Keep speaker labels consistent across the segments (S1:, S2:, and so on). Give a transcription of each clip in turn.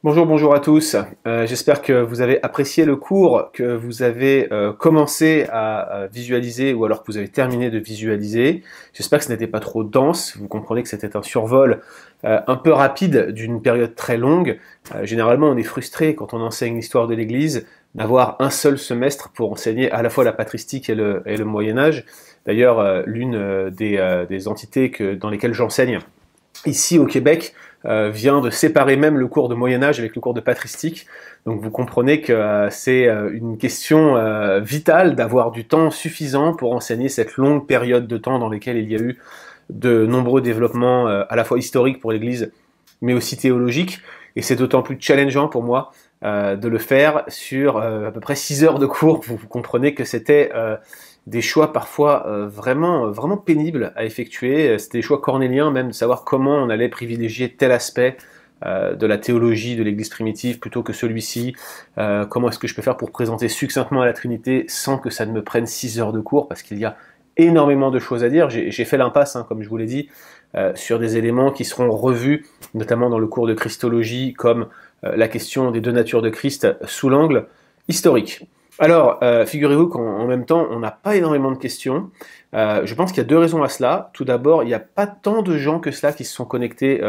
S1: Bonjour, bonjour à tous. J'espère que vous avez apprécié le cours, que vous avez commencé à visualiser ou alors que vous avez terminé de visualiser. J'espère que ce n'était pas trop dense. Vous comprenez que c'était un survol un peu rapide d'une période très longue. Généralement, on est frustré quand on enseigne l'histoire de l'Église d'avoir un seul semestre pour enseigner à la fois la patristique et le Moyen-Âge. D'ailleurs, l'une des entités dans lesquelles j'enseigne ici au Québec vient de séparer même le cours de Moyen-Âge avec le cours de patristique. Donc vous comprenez que c'est une question vitale d'avoir du temps suffisant pour enseigner cette longue période de temps dans laquelle il y a eu de nombreux développements à la fois historiques pour l'Église, mais aussi théologiques. Et c'est d'autant plus challengeant pour moi de le faire sur à peu près 6 heures de cours. Vous comprenez que c'était des choix parfois vraiment pénibles à effectuer. C'était des choix cornéliens, même de savoir comment on allait privilégier tel aspect de la théologie de l'Église primitive plutôt que celui-ci. Comment est-ce que je peux faire pour présenter succinctement à la Trinité sans que ça ne me prenne 6 heures de cours, parce qu'il y a énormément de choses à dire. J'ai fait l'impasse, comme je vous l'ai dit, sur des éléments qui seront revus, notamment dans le cours de Christologie, comme la question des deux natures de Christ sous l'angle historique. Alors, figurez-vous qu'en même temps, on n'a pas énormément de questions. Je pense qu'il y a deux raisons à cela. Tout d'abord, il n'y a pas tant de gens que cela qui se sont connectés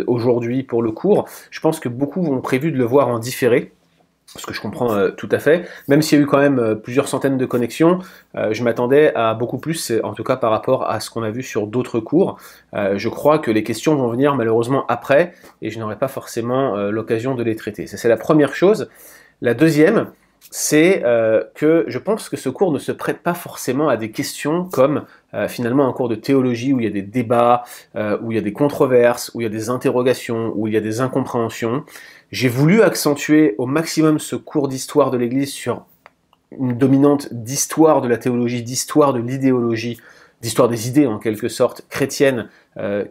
S1: aujourd'hui pour le cours. Je pense que beaucoup ont prévu de le voir en différé, ce que je comprends tout à fait. Même s'il y a eu quand même plusieurs centaines de connexions, je m'attendais à beaucoup plus, en tout cas par rapport à ce qu'on a vu sur d'autres cours. Je crois que les questions vont venir malheureusement après, et je n'aurai pas forcément l'occasion de les traiter. Ça, c'est la première chose. La deuxième, c'est que je pense que ce cours ne se prête pas forcément à des questions comme finalement un cours de théologie où il y a des débats, où il y a des controverses, où il y a des interrogations, où il y a des incompréhensions. J'ai voulu accentuer au maximum ce cours d'histoire de l'Église sur une dominante d'histoire de la théologie, d'histoire de l'idéologie, d'histoire des idées en quelque sorte chrétiennes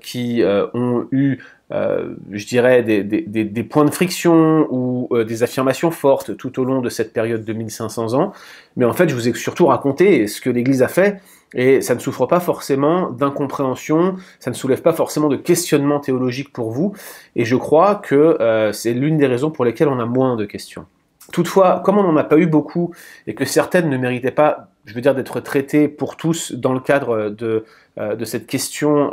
S1: qui ont eu je dirais, des points de friction ou des affirmations fortes tout au long de cette période de 1500 ans. Mais en fait, je vous ai surtout raconté ce que l'Église a fait, et ça ne souffre pas forcément d'incompréhension, ça ne soulève pas forcément de questionnement théologique pour vous, et je crois que c'est l'une des raisons pour lesquelles on a moins de questions. Toutefois, comme on n'en a pas eu beaucoup, et que certaines ne méritaient pas, je veux dire, d'être traitées pour tous dans le cadre de cette question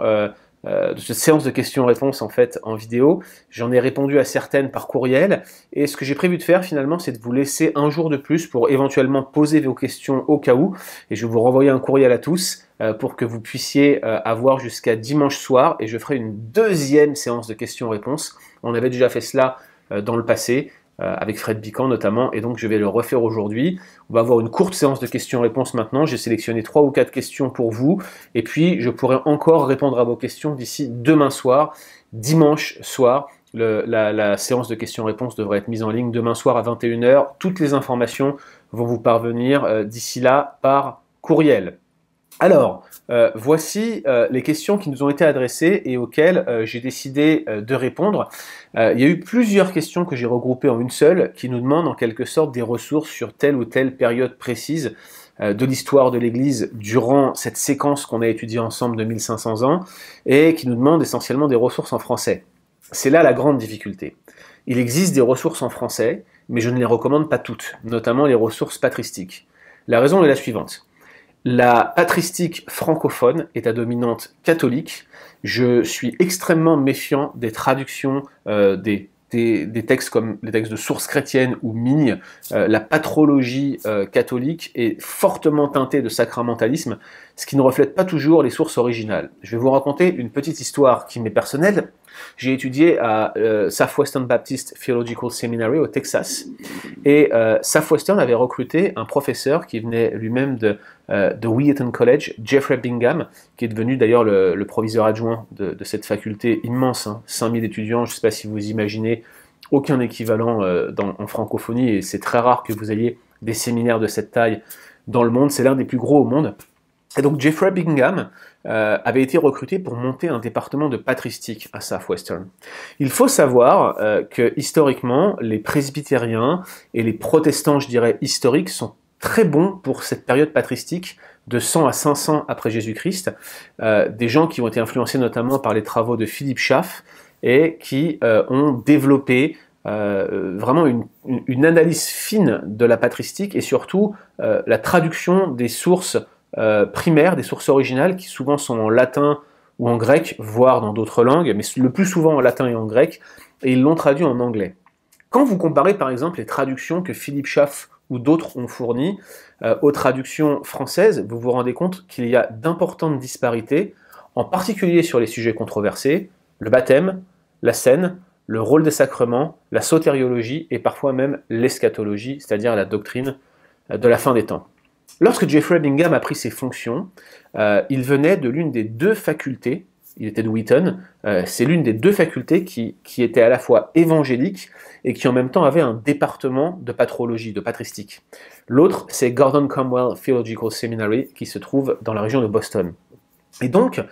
S1: de cette séance de questions-réponses en fait en vidéo. J'en ai répondu à certaines par courriel, et ce que j'ai prévu de faire finalement, c'est de vous laisser un jour de plus pour éventuellement poser vos questions au cas où, et je vais vous renvoyer un courriel à tous pour que vous puissiez avoir jusqu'à dimanche soir, et je ferai une deuxième séance de questions-réponses. On avait déjà fait cela dans le passé, avec Fred Bican notamment, et donc je vais le refaire aujourd'hui. On va avoir une courte séance de questions-réponses maintenant. J'ai sélectionné 3 ou 4 questions pour vous, et puis je pourrai encore répondre à vos questions d'ici demain soir, dimanche soir. La séance de questions-réponses devrait être mise en ligne demain soir à 21 h. Toutes les informations vont vous parvenir d'ici là par courriel. Alors, voici les questions qui nous ont été adressées et auxquelles j'ai décidé de répondre. Il y a eu plusieurs questions que j'ai regroupées en une seule, qui nous demandent en quelque sorte des ressources sur telle ou telle période précise de l'histoire de l'Église durant cette séquence qu'on a étudiée ensemble de 1500 ans, et qui nous demandent essentiellement des ressources en français. C'est là la grande difficulté. Il existe des ressources en français, mais je ne les recommande pas toutes, notamment les ressources patristiques. La raison est la suivante. La patristique francophone est à dominante catholique. Je suis extrêmement méfiant des traductions des textes comme les textes de sources chrétiennes ou Migne. La patrologie catholique est fortement teintée de sacramentalisme, ce qui ne reflète pas toujours les sources originales. Je vais vous raconter une petite histoire qui m'est personnelle. J'ai étudié à Southwestern Baptist Theological Seminary au Texas, et Southwestern avait recruté un professeur qui venait lui-même de Wheaton College, Jeffrey Bingham, qui est devenu d'ailleurs le proviseur adjoint de cette faculté immense, 5000 étudiants, je ne sais pas si vous imaginez, aucun équivalent en francophonie, et c'est très rare que vous ayez des séminaires de cette taille dans le monde, c'est l'un des plus gros au monde. Et donc Jeffrey Bingham avait été recruté pour monter un département de patristique à Southwestern. Il faut savoir que historiquement, les presbytériens et les protestants, je dirais, historiques, sont très bons pour cette période patristique de 100 à 500 après Jésus-Christ, des gens qui ont été influencés notamment par les travaux de Philippe Schaff et qui ont développé vraiment une analyse fine de la patristique et surtout la traduction des sources primaires, des sources originales qui souvent sont en latin ou en grec, voire dans d'autres langues, mais le plus souvent en latin et en grec, et ils l'ont traduit en anglais. Quand vous comparez par exemple les traductions que Philippe Schaff ou d'autres ont fournies aux traductions françaises, vous vous rendez compte qu'il y a d'importantes disparités, en particulier sur les sujets controversés, le baptême, la scène, le rôle des sacrements, la sotériologie et parfois même l'eschatologie, c'est-à-dire la doctrine de la fin des temps. Lorsque Jeffrey Bingham a pris ses fonctions, il venait de l'une des deux facultés, il était de Wheaton, c'est l'une des deux facultés qui était à la fois évangélique et qui en même temps avait un département de patrologie, de patristique. L'autre, c'est Gordon Cromwell Theological Seminary, qui se trouve dans la région de Boston. Et donc,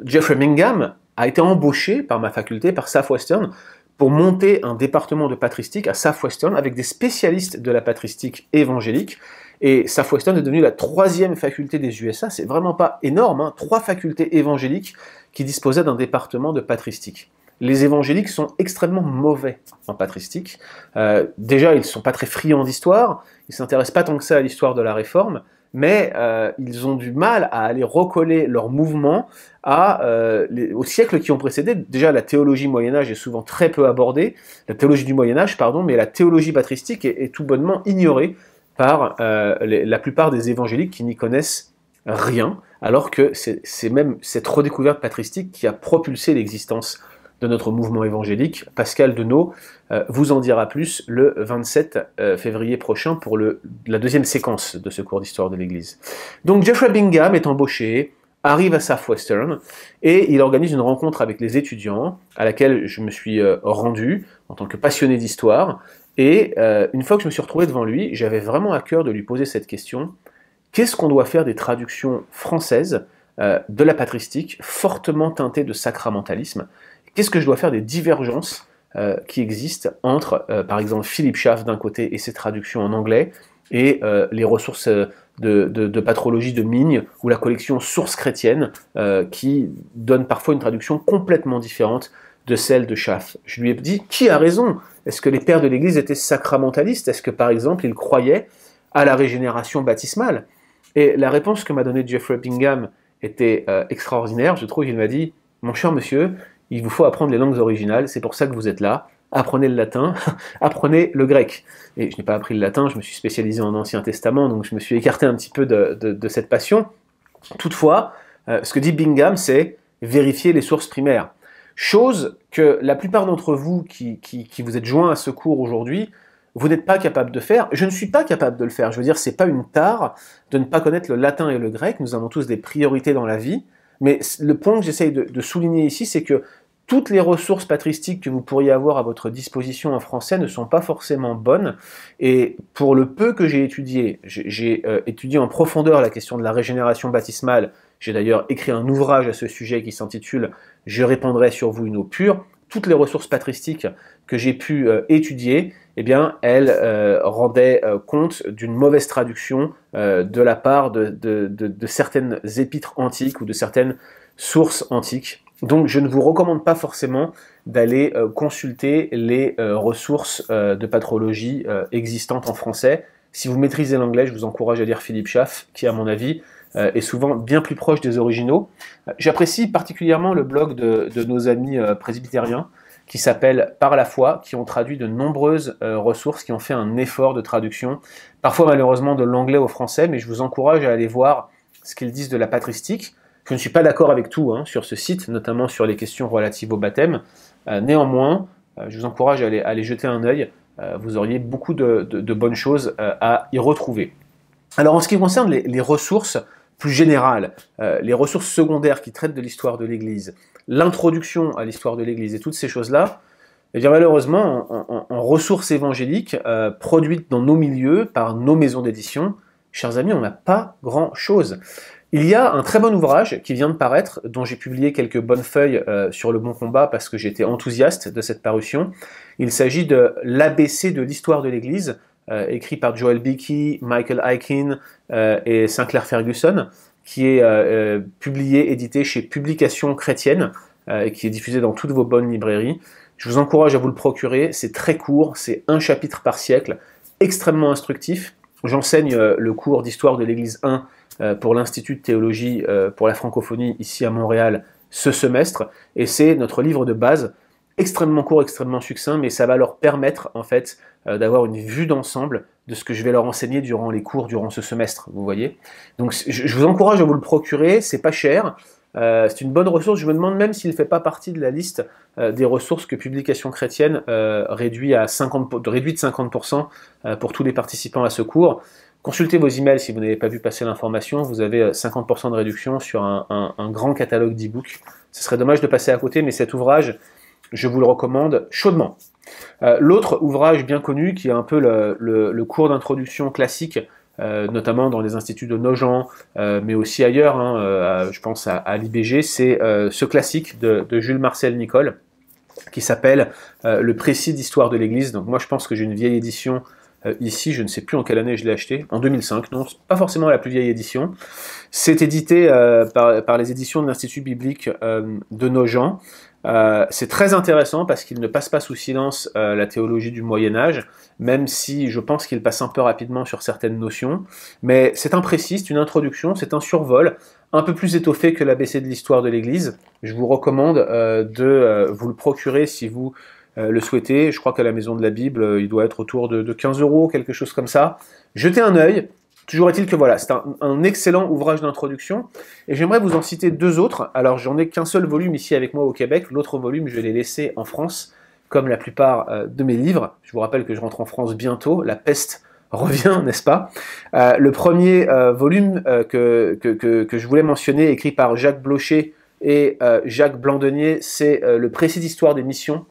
S1: Jeffrey Bingham a été embauché par ma faculté, par Southwestern, pour monter un département de patristique à Southwestern avec des spécialistes de la patristique évangélique. Et Southwestern est devenue la troisième faculté des USA. C'est vraiment pas énorme, hein, 3 facultés évangéliques qui disposaient d'un département de patristique. Les évangéliques sont extrêmement mauvais en patristique. Déjà, ils ne sont pas très friands d'histoire, ils ne s'intéressent pas tant que ça à l'histoire de la Réforme, mais ils ont du mal à aller recoller leur mouvement aux siècles qui ont précédé. Déjà, la théologie Moyen-Âge est souvent très peu abordée, la théologie du Moyen-Âge, pardon, mais la théologie patristique est tout bonnement ignorée par la plupart des évangéliques qui n'y connaissent rien, alors que c'est même cette redécouverte patristique qui a propulsé l'existence de notre mouvement évangélique. Pascal Denot vous en dira plus le 27 février prochain pour la deuxième séquence de ce cours d'histoire de l'Église. Donc Jeffrey Bingham est embauché, arrive à Southwestern, et il organise une rencontre avec les étudiants, à laquelle je me suis rendu en tant que passionné d'histoire, et une fois que je me suis retrouvé devant lui, j'avais vraiment à cœur de lui poser cette question: qu'est-ce qu'on doit faire des traductions françaises de la patristique, fortement teintées de sacramentalisme? Qu'est-ce que je dois faire des divergences qui existent entre, par exemple, Philippe Schaff d'un côté et ses traductions en anglais, et les ressources de patrologie de Migne, ou la collection Sources chrétiennes, qui donne parfois une traduction complètement différente de celle de Schaff. Je lui ai dit, qui a raison? Est-ce que les pères de l'Église étaient sacramentalistes? Est-ce que, par exemple, ils croyaient à la régénération baptismale? Et la réponse que m'a donnée Jeffrey Bingham était extraordinaire. Je trouve qu'il m'a dit, mon cher monsieur, il vous faut apprendre les langues originales, c'est pour ça que vous êtes là, apprenez le latin, apprenez le grec. Et je n'ai pas appris le latin, je me suis spécialisé en Ancien Testament, donc je me suis écarté un petit peu de cette passion. Toutefois, ce que dit Bingham, c'est vérifier les sources primaires. Chose que la plupart d'entre vous qui vous êtes joints à ce cours aujourd'hui, vous n'êtes pas capable de faire. Je ne suis pas capable de le faire. Je veux dire, c'est pas une tare de ne pas connaître le latin et le grec. Nous avons tous des priorités dans la vie. Mais le point que j'essaye de souligner ici, c'est que toutes les ressources patristiques que vous pourriez avoir à votre disposition en français ne sont pas forcément bonnes. Et pour le peu que j'ai étudié étudié en profondeur la question de la régénération baptismale. J'ai d'ailleurs écrit un ouvrage à ce sujet qui s'intitule « Je répandrai sur vous une eau pure ». Toutes les ressources patristiques que j'ai pu étudier, eh bien, elles rendaient compte d'une mauvaise traduction de la part de certaines épîtres antiques ou de certaines sources antiques. Donc je ne vous recommande pas forcément d'aller consulter les ressources de patrologie existantes en français. Si vous maîtrisez l'anglais, je vous encourage à lire Philippe Schaff, qui à mon avis est souvent bien plus proche des originaux. J'apprécie particulièrement le blog de nos amis presbytériens, qui s'appelle Par la foi, qui ont traduit de nombreuses ressources, qui ont fait un effort de traduction, parfois malheureusement de l'anglais au français, mais je vous encourage à aller voir ce qu'ils disent de la patristique. Je ne suis pas d'accord avec tout sur ce site, notamment sur les questions relatives au baptême. Néanmoins, je vous encourage à aller jeter un œil. Vous auriez beaucoup de bonnes choses à y retrouver. Alors en ce qui concerne les ressources plus générales, les ressources secondaires qui traitent de l'histoire de l'Église, l'introduction à l'histoire de l'Église et toutes ces choses-là, eh bien malheureusement, en ressources évangéliques produites dans nos milieux par nos maisons d'édition, chers amis, on n'a pas grand-chose. Il y a un très bon ouvrage qui vient de paraître, dont j'ai publié quelques bonnes feuilles sur le Bon Combat parce que j'étais enthousiaste de cette parution. Il s'agit de l'ABC de l'histoire de l'Église, écrit par Joel Beakey, Michael Aiken et Sinclair Ferguson, qui est publié, édité chez Publications Chrétiennes, et qui est diffusé dans toutes vos bonnes librairies. Je vous encourage à vous le procurer, c'est très court, c'est un chapitre par siècle, extrêmement instructif. J'enseigne le cours d'histoire de l'Église 1 pour l'Institut de théologie pour la francophonie ici à Montréal ce semestre, et c'est notre livre de base, extrêmement court, extrêmement succinct, mais ça va leur permettre en fait d'avoir une vue d'ensemble de ce que je vais leur enseigner durant les cours, durant ce semestre, vous voyez. Donc je vous encourage à vous le procurer, c'est pas cher, c'est une bonne ressource. Je me demande même s'il ne fait pas partie de la liste des ressources que Publications Chrétiennes réduit de 50% pour tous les participants à ce cours. Consultez vos emails si vous n'avez pas vu passer l'information, vous avez 50% de réduction sur un grand catalogue d'e-books. Ce serait dommage de passer à côté, mais cet ouvrage, je vous le recommande chaudement. L'autre ouvrage bien connu, qui est un peu le cours d'introduction classique, notamment dans les instituts de Nogent, mais aussi ailleurs, hein, je pense à l'IBG, c'est ce classique de Jules Marcel Nicolle, qui s'appelle Le précis d'histoire de l'Église. Donc moi je pense que j'ai une vieille édition ici, je ne sais plus en quelle année je l'ai acheté, en 2005, non, c'est pas forcément la plus vieille édition. C'est édité par les éditions de l'Institut biblique de Nogent. C'est très intéressant parce qu'il ne passe pas sous silence la théologie du Moyen-Âge, même si je pense qu'il passe un peu rapidement sur certaines notions. Mais c'est imprécis, c'est une introduction, c'est un survol, un peu plus étoffé que l'ABC de l'histoire de l'Église. Je vous recommande de vous le procurer si vous le souhaitez. Je crois qu'à la Maison de la Bible, il doit être autour de 15 €, quelque chose comme ça. Jetez un œil. Toujours est-il que voilà, c'est un excellent ouvrage d'introduction, et j'aimerais vous en citer deux autres. Alors j'en ai qu'un seul volume ici avec moi au Québec, l'autre volume je l'ai laissé en France, comme la plupart de mes livres. Je vous rappelle que je rentre en France bientôt, la peste revient, n'est-ce pas? Le premier volume que je voulais mentionner, écrit par Jacques Blocher et Jacques Blandenier, c'est le précis d'histoire des missions,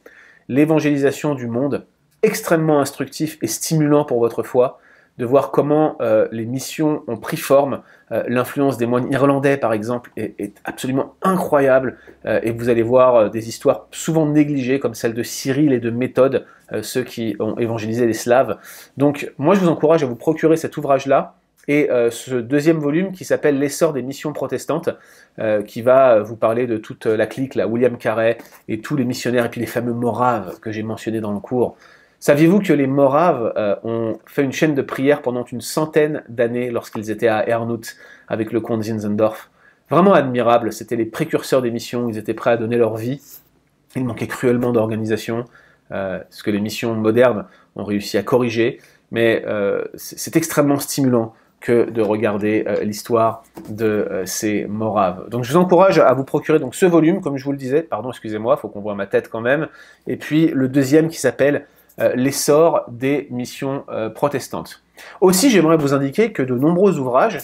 S1: l'évangélisation du monde, extrêmement instructif et stimulant pour votre foi, de voir comment les missions ont pris forme. L'influence des moines irlandais, par exemple, est absolument incroyable, et vous allez voir des histoires souvent négligées, comme celle de Cyril et de Méthode, ceux qui ont évangélisé les Slaves. Donc, moi, je vous encourage à vous procurer cet ouvrage-là, et ce deuxième volume qui s'appelle L'essor des missions protestantes, qui va vous parler de toute la clique, là, William Carey, et tous les missionnaires, et puis les fameux Moraves que j'ai mentionnés dans le cours. Saviez-vous que les Moraves ont fait une chaîne de prière pendant une centaine d'années lorsqu'ils étaient à Herrnhut avec le comte Zinzendorf? Vraiment admirable, c'était les précurseurs des missions, ils étaient prêts à donner leur vie. Il manquait cruellement d'organisation, ce que les missions modernes ont réussi à corriger, mais c'est extrêmement stimulant que de regarder l'histoire de ces Moraves. Donc je vous encourage à vous procurer donc ce volume, comme je vous le disais, pardon, excusez-moi, il faut qu'on voit ma tête quand même, et puis le deuxième qui s'appelle L'essor des missions protestantes. Aussi, j'aimerais vous indiquer que de nombreux ouvrages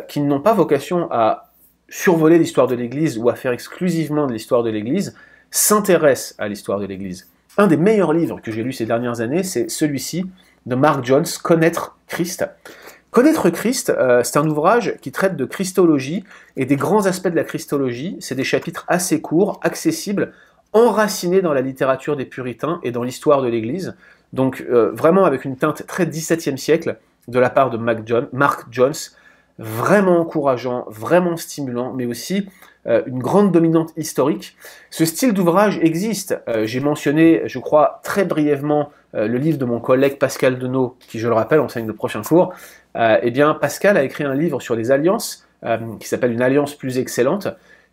S1: qui n'ont pas vocation à survoler l'histoire de l'Église ou à faire exclusivement de l'histoire de l'Église s'intéressent à l'histoire de l'Église. Un des meilleurs livres que j'ai lu ces dernières années, c'est celui-ci de Mark Jones, Connaître Christ. Connaître Christ, c'est un ouvrage qui traite de Christologie et des grands aspects de la Christologie. C'est des chapitres assez courts, accessibles, enraciné dans la littérature des puritains et dans l'histoire de l'Église, donc vraiment avec une teinte très XVIIe siècle de la part de Mark Jones, vraiment encourageant, vraiment stimulant, mais aussi une grande dominante historique. Ce style d'ouvrage existe. J'ai mentionné, je crois, très brièvement le livre de mon collègue Pascal Denot, qui, je le rappelle, enseigne le prochain cours. Eh bien, Pascal a écrit un livre sur les alliances, qui s'appelle Une alliance plus excellente.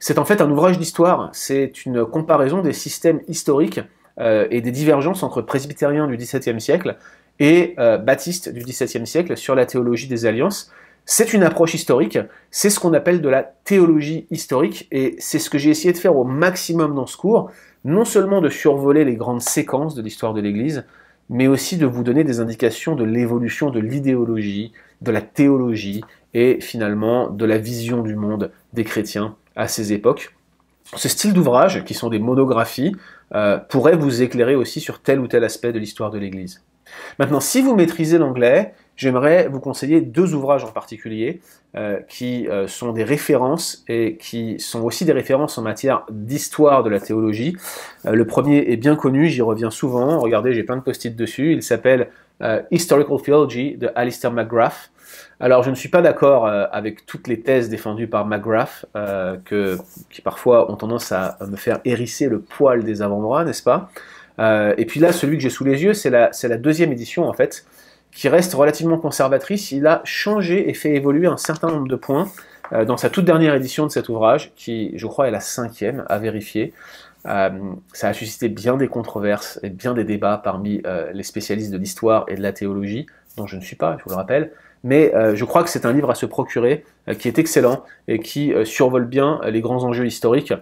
S1: C'est en fait un ouvrage d'histoire, c'est une comparaison des systèmes historiques et des divergences entre presbytériens du XVIIe siècle et baptistes du XVIIe siècle sur la théologie des alliances. C'est une approche historique, c'est ce qu'on appelle de la théologie historique, et c'est ce que j'ai essayé de faire au maximum dans ce cours, non seulement de survoler les grandes séquences de l'histoire de l'Église, mais aussi de vous donner des indications de l'évolution de l'idéologie, de la théologie, et finalement de la vision du monde des chrétiens à ces époques. Ce style d'ouvrage, qui sont des monographies, pourrait vous éclairer aussi sur tel ou tel aspect de l'histoire de l'Église. Maintenant, si vous maîtrisez l'anglais, j'aimerais vous conseiller deux ouvrages en particulier qui sont des références et qui sont aussi des références en matière d'histoire de la théologie. Le premier est bien connu, j'y reviens souvent, regardez, j'ai plein de post-it dessus, il s'appelle Historical Theology de Alistair McGrath. Alors, je ne suis pas d'accord avec toutes les thèses défendues par McGrath, qui parfois ont tendance à me faire hérisser le poil des avant-bras, n'est-ce pas? Et puis là, celui que j'ai sous les yeux, c'est la deuxième édition, en fait, qui reste relativement conservatrice. Il a changé et fait évoluer un certain nombre de points dans sa toute dernière édition de cet ouvrage, qui, je crois, est la 5e, à vérifier. Ça a suscité bien des controverses et bien des débats parmi les spécialistes de l'histoire et de la théologie, dont je ne suis pas, je vous le rappelle, mais je crois que c'est un livre à se procurer, qui est excellent et qui survole bien les grands enjeux historiques.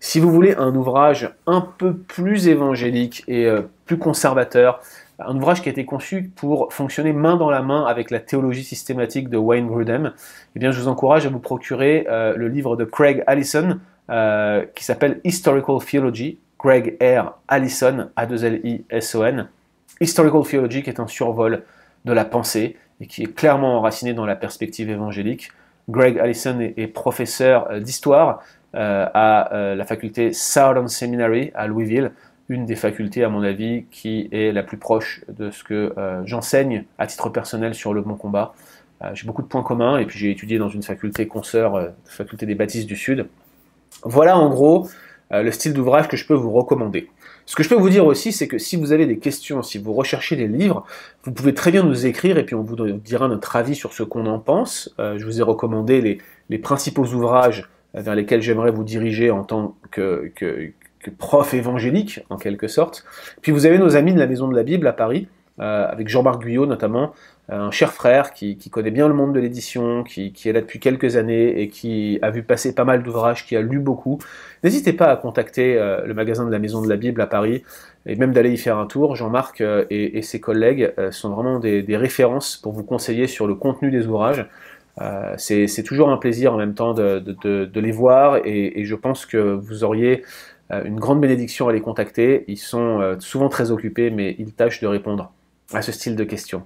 S1: Si vous voulez un ouvrage un peu plus évangélique et plus conservateur, un ouvrage qui a été conçu pour fonctionner main dans la main avec la théologie systématique de Wayne Grudem, eh bien je vous encourage à vous procurer le livre de Craig Allison, qui s'appelle Historical Theology, Craig R. Allison, A2LISON. Historical Theology, qui est un survol de la pensée et qui est clairement enraciné dans la perspective évangélique. Craig Allison est professeur d'histoire à la faculté Southern Seminary à Louisville, une des facultés, à mon avis, qui est la plus proche de ce que j'enseigne à titre personnel sur le bon combat. J'ai beaucoup de points communs, et puis j'ai étudié dans une faculté consoeur, faculté des Baptistes du Sud. Voilà en gros le style d'ouvrage que je peux vous recommander. Ce que je peux vous dire aussi, c'est que si vous avez des questions, si vous recherchez des livres, vous pouvez très bien nous écrire et puis on vous dira notre avis sur ce qu'on en pense. Je vous ai recommandé les principaux ouvrages vers lesquels j'aimerais vous diriger en tant que prof évangélique, en quelque sorte. Puis vous avez nos amis de la Maison de la Bible à Paris, avec Jean-Marc Guyot notamment, un cher frère qui connaît bien le monde de l'édition, qui est là depuis quelques années et qui a vu passer pas mal d'ouvrages, qui a lu beaucoup. N'hésitez pas à contacter le magasin de la Maison de la Bible à Paris et même d'aller y faire un tour. Jean-Marc et ses collègues sont vraiment des références pour vous conseiller sur le contenu des ouvrages. C'est toujours un plaisir en même temps de les voir et je pense que vous auriez une grande bénédiction à les contacter. Ils sont souvent très occupés, mais ils tâchent de répondre à ce style de questions.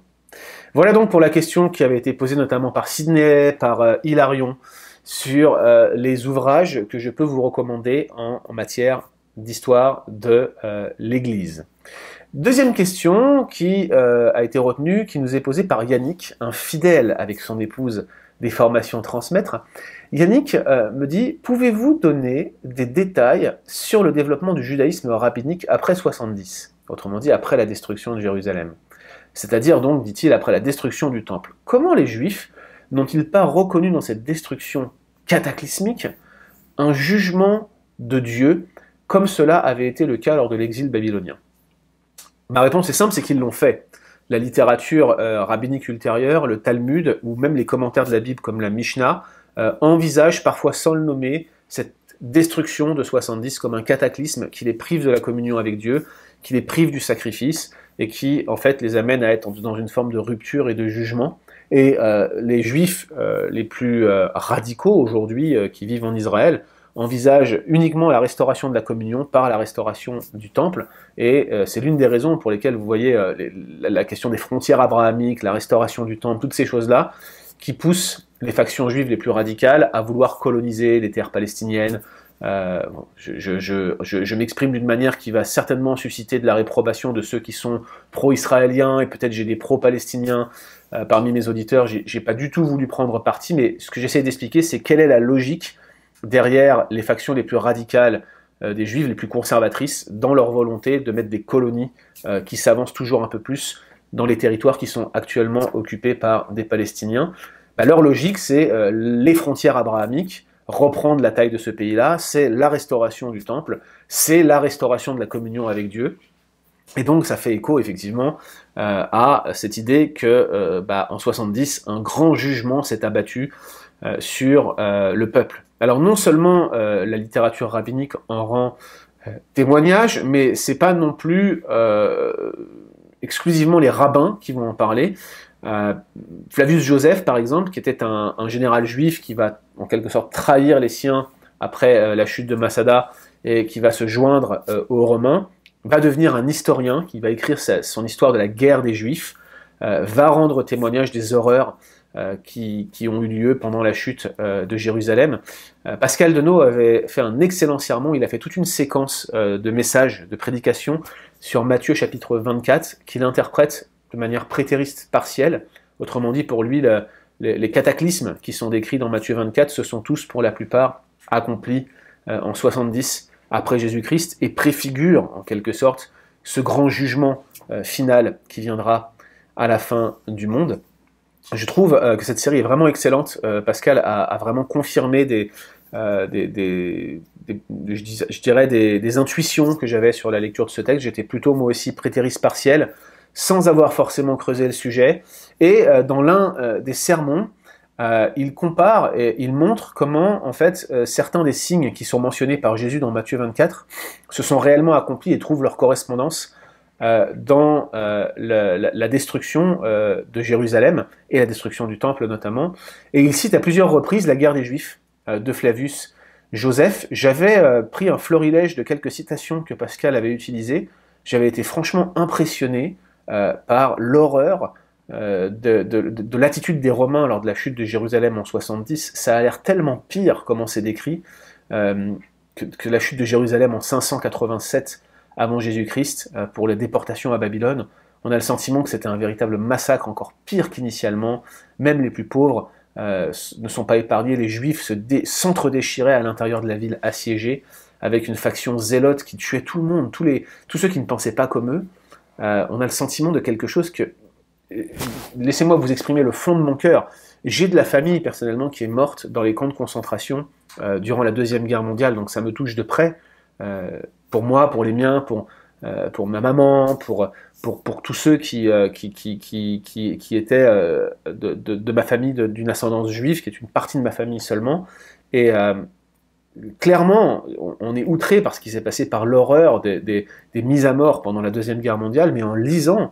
S1: Voilà donc pour la question qui avait été posée notamment par Sydney, par Hilarion, sur les ouvrages que je peux vous recommander en matière d'histoire de l'Église. Deuxième question qui a été retenue, qui nous est posée par Yannick, un fidèle avec son épouse des formations transmettre. Yannick me dit, pouvez-vous donner des détails sur le développement du judaïsme rabbinique après 70, autrement dit après la destruction de Jérusalem? C'est-à-dire donc, dit-il, après la destruction du temple. Comment les Juifs n'ont-ils pas reconnu dans cette destruction cataclysmique un jugement de Dieu, comme cela avait été le cas lors de l'exil babylonien? Ma réponse est simple, c'est qu'ils l'ont fait. La littérature rabbinique ultérieure, le Talmud, ou même les commentaires de la Bible comme la Mishnah, envisagent, parfois sans le nommer, cette destruction de 70 comme un cataclysme qui les prive de la communion avec Dieu, qui les prive du sacrifice, et qui, en fait, les amène à être dans une forme de rupture et de jugement. Et les Juifs les plus radicaux aujourd'hui, qui vivent en Israël, envisagent uniquement la restauration de la communion par la restauration du temple, et c'est l'une des raisons pour lesquelles vous voyez la question des frontières abrahamiques, la restauration du temple, toutes ces choses-là, qui poussent les factions juives les plus radicales à vouloir coloniser les terres palestiniennes. Je m'exprime d'une manière qui va certainement susciter de la réprobation de ceux qui sont pro-israéliens, et peut-être j'ai des pro-palestiniens parmi mes auditeurs. J'ai pas du tout voulu prendre parti, mais ce que j'essaie d'expliquer, c'est quelle est la logique derrière les factions les plus radicales des Juifs, les plus conservatrices, dans leur volonté de mettre des colonies qui s'avancent toujours un peu plus dans les territoires qui sont actuellement occupés par des Palestiniens. Leur logique, c'est les frontières abrahamiques, reprendre la taille de ce pays-là, c'est la restauration du temple, c'est la restauration de la communion avec Dieu. Et donc ça fait écho effectivement à cette idée que en 70, un grand jugement s'est abattu sur le peuple. Alors non seulement la littérature rabbinique en rend témoignage, mais c'est pas non plus exclusivement les rabbins qui vont en parler. Flavius Joseph, par exemple, qui était un général juif qui va en quelque sorte trahir les siens après la chute de Massada et qui va se joindre aux Romains, va devenir un historien qui va écrire son histoire de la guerre des Juifs, va rendre témoignage des horreurs qui ont eu lieu pendant la chute de Jérusalem. Pascal Denot avait fait un excellent sermon, il a fait toute une séquence de messages, de prédications sur Matthieu chapitre 24, qu'il interprète de manière prétériste partielle. Autrement dit, pour lui, les cataclysmes qui sont décrits dans Matthieu 24 se sont tous, pour la plupart, accomplis en 70 après Jésus-Christ et préfigurent, en quelque sorte, ce grand jugement final qui viendra à la fin du monde. Je trouve que cette série est vraiment excellente. Pascal a vraiment confirmé je dirais des intuitions que j'avais sur la lecture de ce texte. J'étais plutôt moi aussi prétériste partiel, sans avoir forcément creusé le sujet. Et dans l'un des sermons, il compare et il montre comment en fait certains des signes qui sont mentionnés par Jésus dans Matthieu 24 se sont réellement accomplis et trouvent leur correspondance dans la destruction de Jérusalem et la destruction du temple notamment. Et il cite à plusieurs reprises la guerre des Juifs de Flavius Joseph. J'avais pris un florilège de quelques citations que Pascal avait utilisées. J'avais été franchement impressionné par l'horreur de l'attitude des Romains lors de la chute de Jérusalem en 70. Ça a l'air tellement pire comment c'est décrit que la chute de Jérusalem en 587 avant Jésus-Christ pour les déportations à Babylone. On a le sentiment que c'était un véritable massacre, encore pire qu'initialement. Même les plus pauvres ne sont pas épargnés. Les Juifs s'entre-déchiraient à l'intérieur de la ville assiégée, avec une faction zélote qui tuait tout le monde, tous ceux qui ne pensaient pas comme eux. On a le sentiment de quelque chose que... Laissez-moi vous exprimer le fond de mon cœur. J'ai de la famille, personnellement, qui est morte dans les camps de concentration durant la Deuxième Guerre mondiale, donc ça me touche de près. Pour moi, pour les miens, pour ma maman, pour tous ceux qui étaient de ma famille, d'une ascendance juive, qui est une partie de ma famille seulement. Et clairement, on est outré par ce qui s'est passé, par l'horreur des mises à mort pendant la Deuxième Guerre mondiale, mais en lisant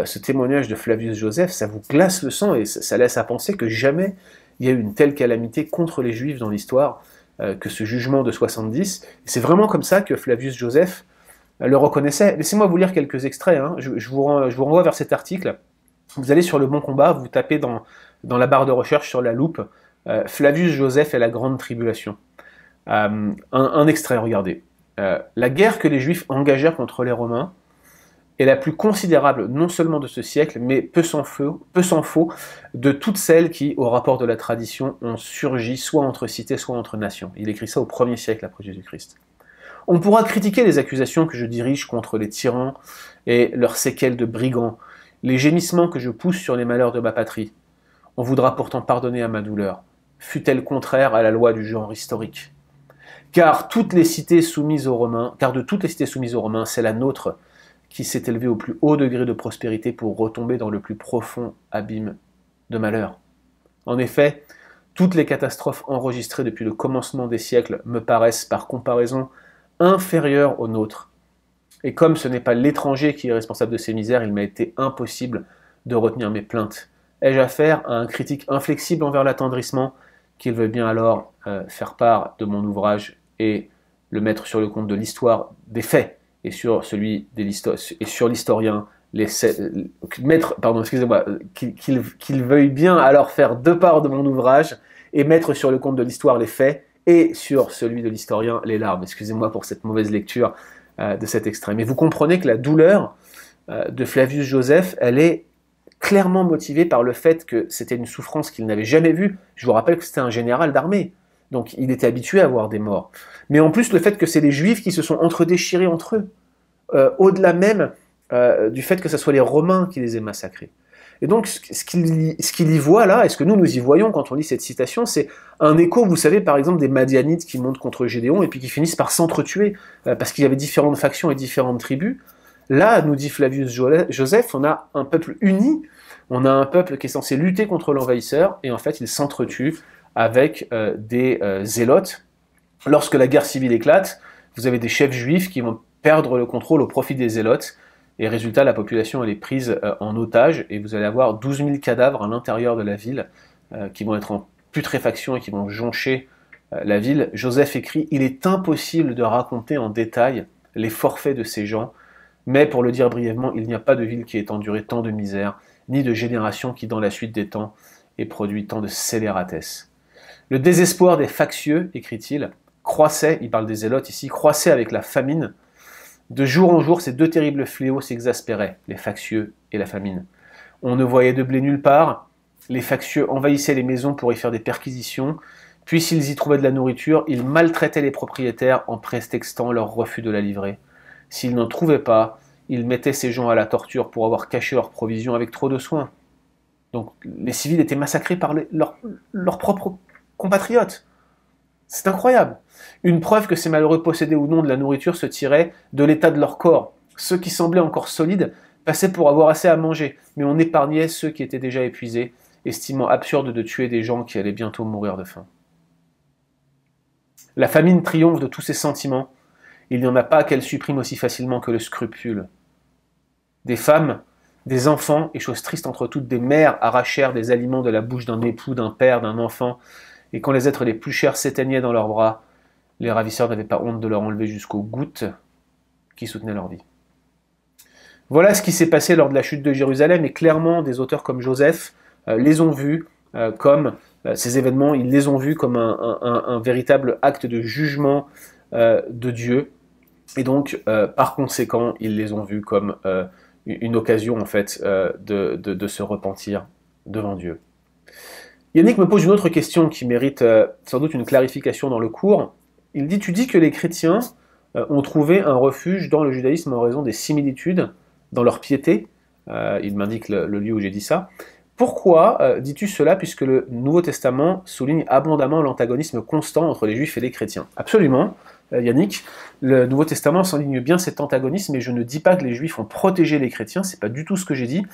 S1: ce témoignage de Flavius Joseph, ça vous glace le sang et ça laisse à penser que jamais il y a eu une telle calamité contre les Juifs dans l'histoire que ce jugement de 70. C'est vraiment comme ça que Flavius Joseph le reconnaissait. Laissez-moi vous lire quelques extraits, hein. Je vous renvoie vers cet article. Vous allez sur Le Bon Combat, vous tapez dans la barre de recherche sur la loupe Flavius Joseph et la Grande Tribulation. Un extrait, regardez. La guerre que les Juifs engagèrent contre les Romains est la plus considérable non seulement de ce siècle, mais peu s'en faut, de toutes celles qui, au rapport de la tradition, ont surgi soit entre cités, soit entre nations. Il écrit ça au 1er siècle après Jésus-Christ. On pourra critiquer les accusations que je dirige contre les tyrans et leurs séquelles de brigands, les gémissements que je pousse sur les malheurs de ma patrie. On voudra pourtant pardonner à ma douleur, fût-elle contraire à la loi du genre historique. Car de toutes les cités soumises aux Romains, c'est la nôtre qui s'est élevée au plus haut degré de prospérité pour retomber dans le plus profond abîme de malheur. En effet, toutes les catastrophes enregistrées depuis le commencement des siècles me paraissent par comparaison inférieures aux nôtres. Et comme ce n'est pas l'étranger qui est responsable de ces misères, il m'a été impossible de retenir mes plaintes. Ai-je affaire à un critique inflexible envers l'attendrissement, qu'il veuille bien alors faire part de mon ouvrage et le mettre sur le compte de l'histoire des faits et sur celui et sur l'historien qu'il veuille bien alors faire deux parts de mon ouvrage et mettre sur le compte de l'histoire les faits et sur celui de l'historien les larmes. Excusez-moi pour cette mauvaise lecture de cet extrait. Mais vous comprenez que la douleur de Flavius Joseph, elle est clairement motivée par le fait que c'était une souffrance qu'il n'avait jamais vue. Je vous rappelle que c'était un général d'armée, donc il était habitué à voir des morts. Mais en plus, le fait que c'est les Juifs qui se sont entre-déchirés entre eux, au-delà même du fait que ce soit les Romains qui les aient massacrés. Et donc, ce qu'il y voit là, et ce que nous y voyons quand on lit cette citation, c'est un écho, vous savez, par exemple, des Madianites qui montent contre Gédéon et puis qui finissent par s'entretuer, parce qu'il y avait différentes factions et différentes tribus. Là, nous dit Flavius Joseph, on a un peuple uni, on a un peuple qui est censé lutter contre l'envahisseur, et en fait, il s'entretue avec des zélotes. Lorsque la guerre civile éclate, vous avez des chefs juifs qui vont perdre le contrôle au profit des zélotes, et résultat, la population elle est prise en otage, et vous allez avoir 12 000 cadavres à l'intérieur de la ville, qui vont être en putréfaction et qui vont joncher la ville. Joseph écrit « Il est impossible de raconter en détail les forfaits de ces gens, mais pour le dire brièvement, il n'y a pas de ville qui ait enduré tant de misère, ni de génération qui, dans la suite des temps, ait produit tant de scélératesse. Le désespoir des factieux, écrit-il, croissait, il parle des zélotes ici, croissait avec la famine. De jour en jour, ces deux terribles fléaux s'exaspéraient, les factieux et la famine. On ne voyait de blé nulle part, les factieux envahissaient les maisons pour y faire des perquisitions, puis s'ils y trouvaient de la nourriture, ils maltraitaient les propriétaires en prétextant leur refus de la livrer. S'ils n'en trouvaient pas, ils mettaient ces gens à la torture pour avoir caché leurs provisions avec trop de soin. Donc les civils étaient massacrés par leurs propres compatriotes. C'est incroyable. Une preuve que ces malheureux possédaient ou non de la nourriture se tirait de l'état de leur corps. Ceux qui semblaient encore solides passaient pour avoir assez à manger, mais on épargnait ceux qui étaient déjà épuisés, estimant absurde de tuer des gens qui allaient bientôt mourir de faim. La famine triomphe de tous ces sentiments. Il n'y en a pas qu'elle supprime aussi facilement que le scrupule. Des femmes, des enfants, et chose triste entre toutes, des mères arrachèrent des aliments de la bouche d'un époux, d'un père, d'un enfant, et quand les êtres les plus chers s'éteignaient dans leurs bras, les ravisseurs n'avaient pas honte de leur enlever jusqu'aux gouttes qui soutenaient leur vie. Voilà ce qui s'est passé lors de la chute de Jérusalem, et clairement des auteurs comme Joseph les ont vus comme ces événements, ils les ont vus comme un véritable acte de jugement de Dieu, et donc par conséquent ils les ont vus comme une occasion en fait de se repentir devant Dieu. Yannick me pose une autre question qui mérite sans doute une clarification dans le cours. Il dit, tu dis que les chrétiens ont trouvé un refuge dans le judaïsme en raison des similitudes dans leur piété. Il m'indique le lieu où j'ai dit ça. Pourquoi dis-tu cela puisque le Nouveau Testament souligne abondamment l'antagonisme constant entre les Juifs et les chrétiens? Absolument, Yannick, le Nouveau Testament souligne bien cet antagonisme et je ne dis pas que les Juifs ont protégé les chrétiens, c'est pas du tout ce que j'ai dit.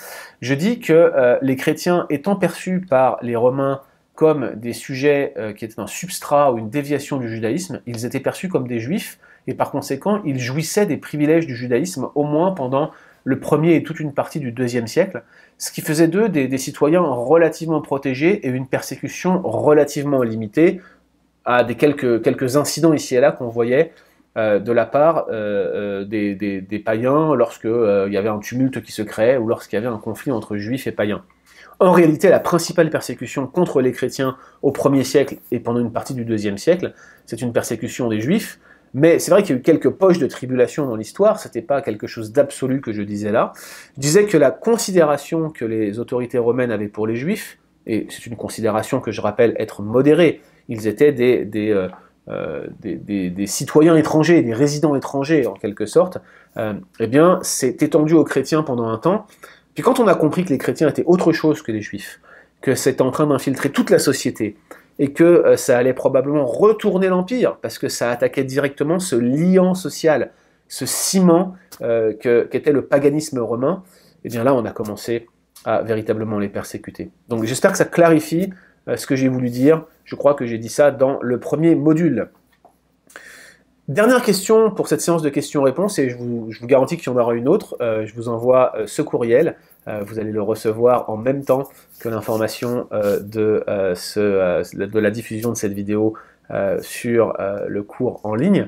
S1: Je dis que les chrétiens étant perçus par les Romains comme des sujets qui étaient un substrat ou une déviation du judaïsme, ils étaient perçus comme des Juifs et par conséquent ils jouissaient des privilèges du judaïsme au moins pendant le premier et toute une partie du deuxième siècle, ce qui faisait d'eux des citoyens relativement protégés et une persécution relativement limitée à quelques incidents ici et là qu'on voyait de la part des païens lorsqu'il y avait un tumulte qui se créait ou lorsqu'il y avait un conflit entre juifs et païens. En réalité, la principale persécution contre les chrétiens au 1er siècle et pendant une partie du 2e siècle, c'est une persécution des juifs, mais c'est vrai qu'il y a eu quelques poches de tribulation dans l'histoire, c'était pas quelque chose d'absolu que je disais là. Je disais que la considération que les autorités romaines avaient pour les juifs, et c'est une considération que je rappelle être modérée, ils étaient des citoyens étrangers, des résidents étrangers en quelque sorte, eh bien c'est étendu aux chrétiens pendant un temps. Puis quand on a compris que les chrétiens étaient autre chose que les juifs, que c'était en train d'infiltrer toute la société, et que ça allait probablement retourner l'Empire, parce que ça attaquait directement ce liant social, ce ciment qu'était le paganisme romain, et bien là on a commencé à véritablement les persécuter. Donc j'espère que ça clarifie ce que j'ai voulu dire, je crois que j'ai dit ça dans le premier module. Dernière question pour cette séance de questions-réponses, et je vous garantis qu'il y en aura une autre. Je vous envoie ce courriel. Vous allez le recevoir en même temps que l'information de la diffusion de cette vidéo sur le cours en ligne.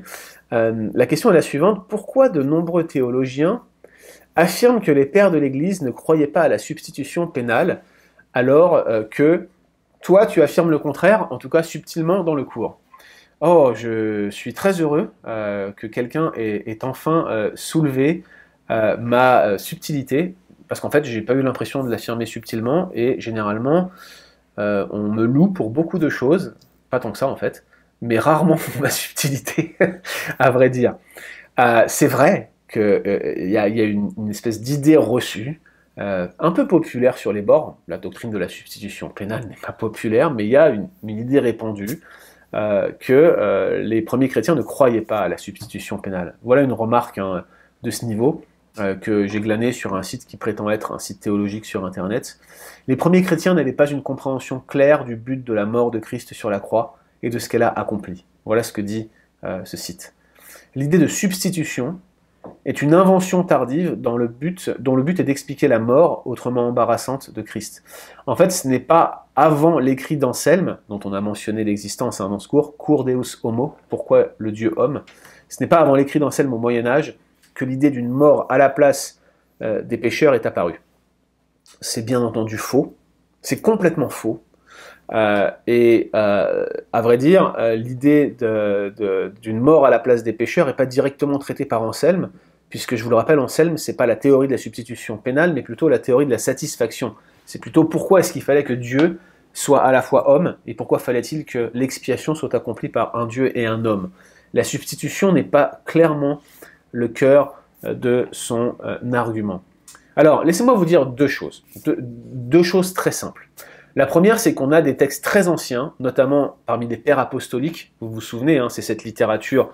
S1: La question est la suivante. Pourquoi de nombreux théologiens affirment que les pères de l'Église ne croyaient pas à la substitution pénale, alors que toi, tu affirmes le contraire, en tout cas subtilement dans le cours? Oh, je suis très heureux que quelqu'un ait enfin soulevé ma subtilité, parce qu'en fait, j'ai pas eu l'impression de l'affirmer subtilement, et généralement, on me loue pour beaucoup de choses, pas tant que ça en fait, mais rarement pour ma subtilité, à vrai dire. C'est vrai qu'il y a une espèce d'idée reçue, un peu populaire sur les bords. La doctrine de la substitution pénale n'est pas populaire, mais il y a une idée répandue, que les premiers chrétiens ne croyaient pas à la substitution pénale. Voilà une remarque de ce niveau que j'ai glanée sur un site qui prétend être un site théologique sur Internet. Les premiers chrétiens n'avaient pas une compréhension claire du but de la mort de Christ sur la croix et de ce qu'elle a accompli. Voilà ce que dit ce site. L'idée de substitution est une invention tardive dont le but est d'expliquer la mort autrement embarrassante de Christ. En fait, ce n'est pas avant l'écrit d'Anselme, dont on a mentionné l'existence dans ce cours, Cur Deus Homo, pourquoi le Dieu homme, ce n'est pas avant l'écrit d'Anselme au Moyen-Âge que l'idée d'une mort à la place des pécheurs est apparue. C'est bien entendu faux, c'est complètement faux, et à vrai dire, l'idée d'une mort à la place des pécheurs n'est pas directement traitée par Anselme, puisque je vous le rappelle, Anselme, c'est pas la théorie de la substitution pénale, mais plutôt la théorie de la satisfaction. C'est plutôt pourquoi est-ce qu'il fallait que Dieu soit à la fois homme, et pourquoi fallait-il que l'expiation soit accomplie par un Dieu et un homme. La substitution n'est pas clairement le cœur de son argument. Alors, laissez-moi vous dire deux choses. Deux choses très simples. La première, c'est qu'on a des textes très anciens, notamment parmi les pères apostoliques. Vous vous souvenez, hein, c'est cette littérature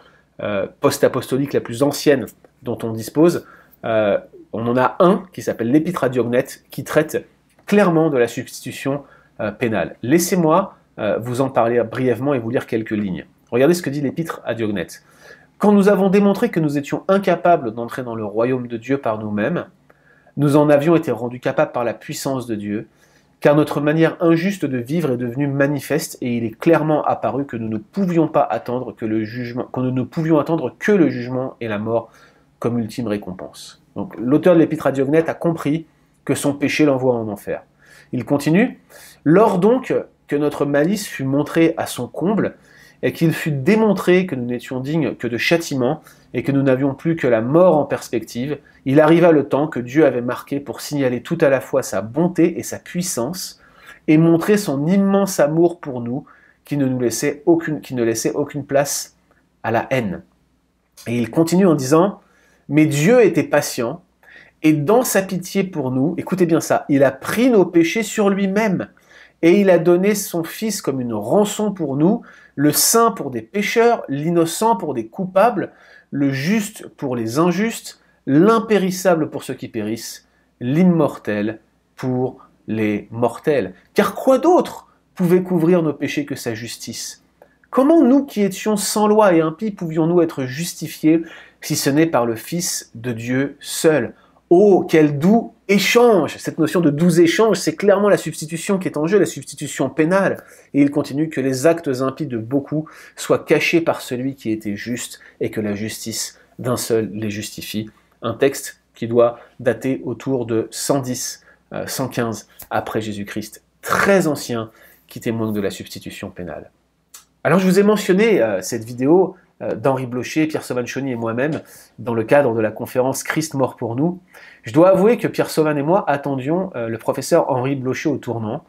S1: post-apostolique la plus ancienne dont on dispose. On en a un qui s'appelle l'Épître à Diognète, qui traite clairement de la substitution pénale. Laissez-moi vous en parler brièvement et vous lire quelques lignes. Regardez ce que dit l'Épître à Diognète. « Quand nous avons démontré que nous étions incapables d'entrer dans le royaume de Dieu par nous-mêmes, nous en avions été rendus capables par la puissance de Dieu, car notre manière injuste de vivre est devenue manifeste et il est clairement apparu que nous ne pouvions pas attendre que le jugement, et la mort comme ultime récompense. » Donc l'auteur de l'Épître à Diognète a compris que son péché l'envoie en enfer. Il continue, « Lors donc que notre malice fut montrée à son comble, et qu'il fut démontré que nous n'étions dignes que de châtiment, et que nous n'avions plus que la mort en perspective, il arriva le temps que Dieu avait marqué pour signaler tout à la fois sa bonté et sa puissance, et montrer son immense amour pour nous, qui ne laissait aucune place à la haine. » Et il continue en disant, « Mais Dieu était patient, et dans sa pitié pour nous, écoutez bien ça, il a pris nos péchés sur lui-même, et il a donné son Fils comme une rançon pour nous, le saint pour des pécheurs, l'innocent pour des coupables, le juste pour les injustes, l'impérissable pour ceux qui périssent, l'immortel pour les mortels. Car quoi d'autre pouvait couvrir nos péchés que sa justice? Comment nous qui étions sans loi et impies pouvions-nous être justifiés si ce n'est par le Fils de Dieu seul? Oh, quel doux échange! Cette notion de doux échange, c'est clairement la substitution qui est en jeu, la substitution pénale. Et il continue que les actes impies de beaucoup soient cachés par celui qui était juste et que la justice d'un seul les justifie. Un texte qui doit dater autour de 110, 115 après Jésus-Christ. Très ancien, qui témoigne de la substitution pénale. Alors je vous ai mentionné cette vidéo d'Henri Blocher, Pierre Sauvagne-Chauny et moi-même dans le cadre de la conférence Christ mort pour nous. Je dois avouer que Pierre Sauvagne et moi attendions le professeur Henri Blocher au tournant,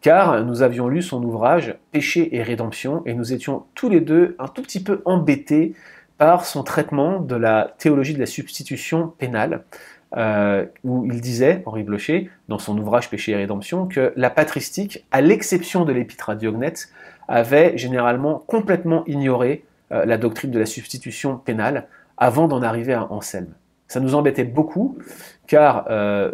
S1: car nous avions lu son ouvrage Péché et rédemption et nous étions tous les deux un tout petit peu embêtés par son traitement de la théologie de la substitution pénale, où il disait, Henri Blocher, dans son ouvrage Péché et rédemption, que la patristique, à l'exception de l'Épître à Diognète, avait généralement complètement ignoré la doctrine de la substitution pénale avant d'en arriver à Anselme. Ça nous embêtait beaucoup, car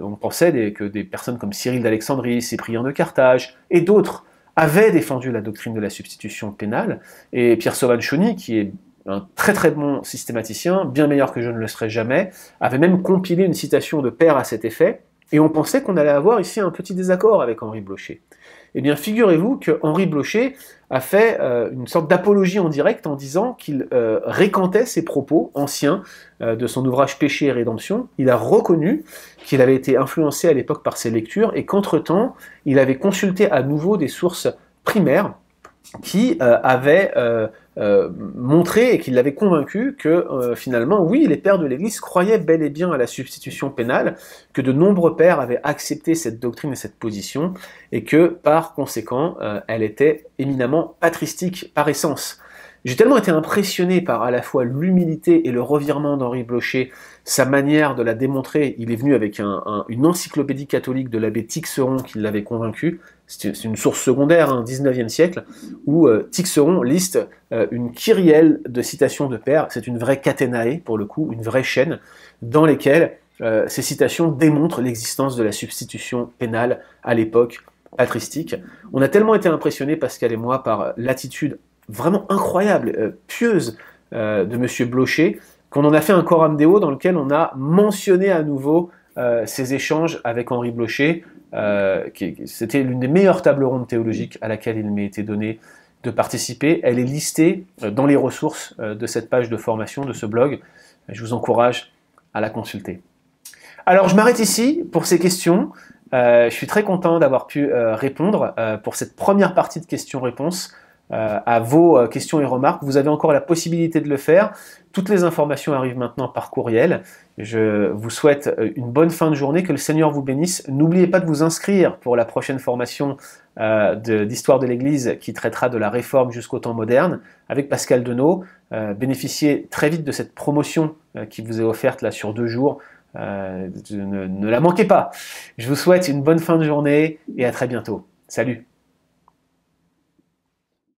S1: on pensait que des personnes comme Cyril d'Alexandrie, Cyprien de Carthage et d'autres avaient défendu la doctrine de la substitution pénale, et Pierre Sauvagne-Chauny, qui est un très très bon systématicien, bien meilleur que je ne le serai jamais, avait même compilé une citation de Père à cet effet, et on pensait qu'on allait avoir ici un petit désaccord avec Henri Blocher. Eh bien, figurez-vous que Henri Blocher a fait une sorte d'apologie en direct en disant qu'il récantait ses propos anciens de son ouvrage Péché et rédemption. Il a reconnu qu'il avait été influencé à l'époque par ses lectures et qu'entre-temps, il avait consulté à nouveau des sources primaires qui avaient montré et qui l'avaient convaincu que finalement, oui, les pères de l'Église croyaient bel et bien à la substitution pénale, que de nombreux pères avaient accepté cette doctrine et cette position, et que par conséquent, elle était éminemment patristique par essence. J'ai tellement été impressionné par à la fois l'humilité et le revirement d'Henri Blocher, sa manière de la démontrer. Il est venu avec une encyclopédie catholique de l'abbé Tixeron qui l'avait convaincu. C'est une source secondaire, 19e siècle, où Tixeron liste une kyrielle de citations de pères. C'est une vraie caténae, pour le coup, une vraie chaîne, dans lesquelles ces citations démontrent l'existence de la substitution pénale à l'époque patristique. On a tellement été impressionnés, Pascal et moi, par l'attitude vraiment incroyable, pieuse de Monsieur Blocher, qu'on en a fait un coram deo dans lequel on a mentionné à nouveau ces échanges avec Henri Blocher. C'était l'une des meilleures tables rondes théologiques à laquelle il m'ait été donné de participer. Elle est listée dans les ressources de cette page de formation, de ce blog. Je vous encourage à la consulter. Alors, je m'arrête ici pour ces questions. Je suis très content d'avoir pu répondre pour cette première partie de questions-réponses à vos questions et remarques. Vous avez encore la possibilité de le faire. Toutes les informations arrivent maintenant par courriel. Je vous souhaite une bonne fin de journée, que le Seigneur vous bénisse. N'oubliez pas de vous inscrire pour la prochaine formation d'histoire de l'Église qui traitera de la Réforme jusqu'au temps moderne avec Pascal Denot. Bénéficiez très vite de cette promotion qui vous est offerte là sur 2 jours. Ne la manquez pas. Je vous souhaite une bonne fin de journée et à très bientôt. Salut!